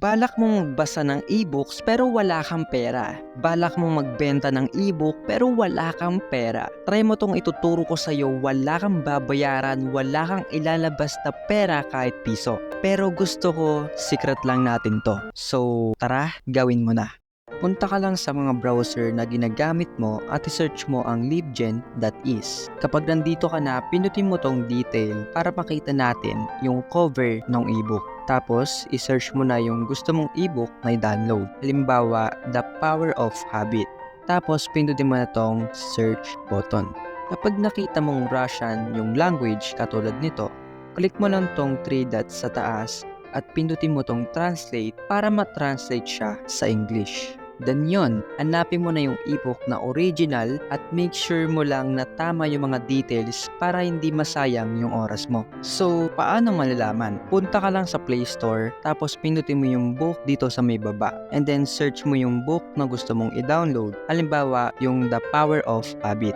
Balak mong magbasa ng e-books pero wala kang pera. Balak mong magbenta ng e-book pero wala kang pera. Try mo tong ituturo ko sa'yo, wala kang babayaran, wala kang ilalabas na pera kahit piso. Pero gusto ko, secret lang natin to. So, tara, gawin mo na. Punta ka lang sa mga browser na ginagamit mo at i-search mo ang libgen.is. Kapag nandito ka na, pinutin mo tong detail para makita natin yung cover ng ebook. Tapos, i-search mo na yung gusto mong ebook na i-download. Halimbawa, The Power of Habit. Tapos, pindutin mo na tong search button. Kapag nakita mong Russian yung language katulad nito, click mo lang tong 3 dots sa taas at pindutin mo tong translate para ma-translate siya sa English. Then yun, hanapin mo na yung ebook na original at make sure mo lang na tama yung mga details para hindi masayang yung oras mo. So, paano malalaman? Punta ka lang sa Play Store, tapos pindutin mo yung book dito sa may baba. And then search mo yung book na gusto mong i-download. Halimbawa, yung The Power of Habit.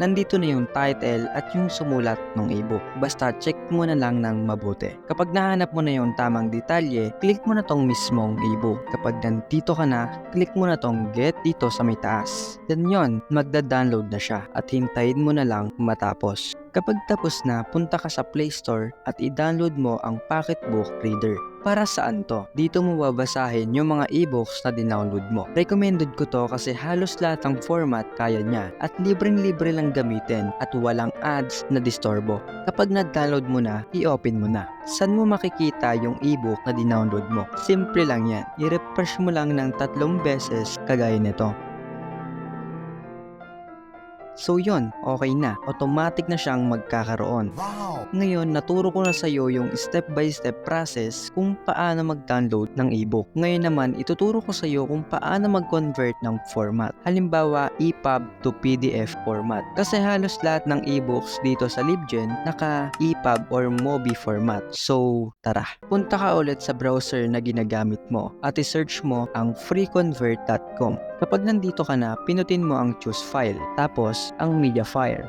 Nandito na yung title at yung sumulat ng ebook. Basta check mo na lang ng mabuti. Kapag nahanap mo na yung tamang detalye, click mo na tong mismong ebook. Kapag nandito ka na, click mo na tong get dito sa may taas. Then yon, magda-download na siya at hintayin mo na lang matapos. Kapag tapos na, punta ka sa Play Store at i-download mo ang Pocketbook Reader. Para saan to? Dito mo babasahin yung mga e-books na dinownload mo. Recommended ko to kasi halos lahat ng format kaya niya at libreng-libre lang gamitin at walang ads na disturbo. Kapag na-download mo na, i-open mo na. Saan mo makikita yung e-book na dinownload mo? Simple lang yan. I-refresh mo lang ng 3 beses kagaya nito. So yun, okay na. Automatic na siyang magkakaroon. Wow! Ngayon, naturo ko na sa iyo yung step-by-step process kung paano mag-download ng ebook. Ngayon naman, ituturo ko sa iyo kung paano mag-convert ng format. Halimbawa, EPUB to PDF format. Kasi halos lahat ng ebooks dito sa Libgen naka-EPUB or MOBI format. So, tara. Punta ka ulit sa browser na ginagamit mo at i-search mo ang freeconvert.com. Kapag nandito ka na, pinutin mo ang choose file, tapos ang media file.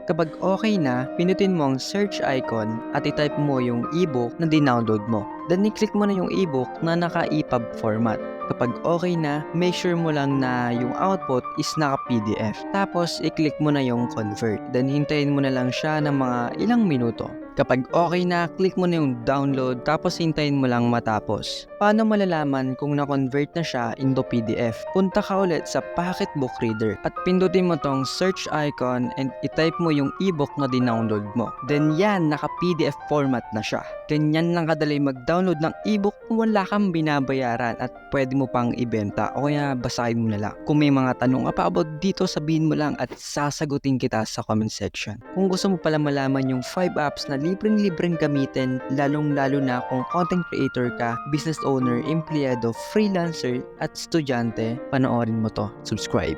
Kapag okay na, pinutin mo ang search icon at i-type mo yung ebook na dinownload mo. Then i-click mo na yung ebook na naka-EPUB format. Kapag okay na, make sure mo lang na yung output is naka-PDF. Tapos i-click mo na yung convert. Then hintayin mo na lang siya ng mga ilang minuto. Kapag okay na, click mo na yung download tapos hintayin mo lang matapos. Paano malalaman kung na-convert na siya into PDF? Punta ka ulit sa Pocketbook Reader at pindutin mo tong search icon and i-type mo yung ebook na dinownload mo. Then yan, naka-PDF format na siya. Ganyan lang kadali mag-download ng ebook kung wala kang binabayaran at pwede mo pang ibenta o kaya basahin mo na lang. Kung may mga tanong ka pa about dito, sabihin mo lang at sasagutin kita sa comment section. Kung gusto mo pala malaman yung 5 apps na libreng-libreng gamitin, lalong-lalo na kung content creator ka, business owner, empleyado, freelancer at estudyante, panoorin mo to. Subscribe.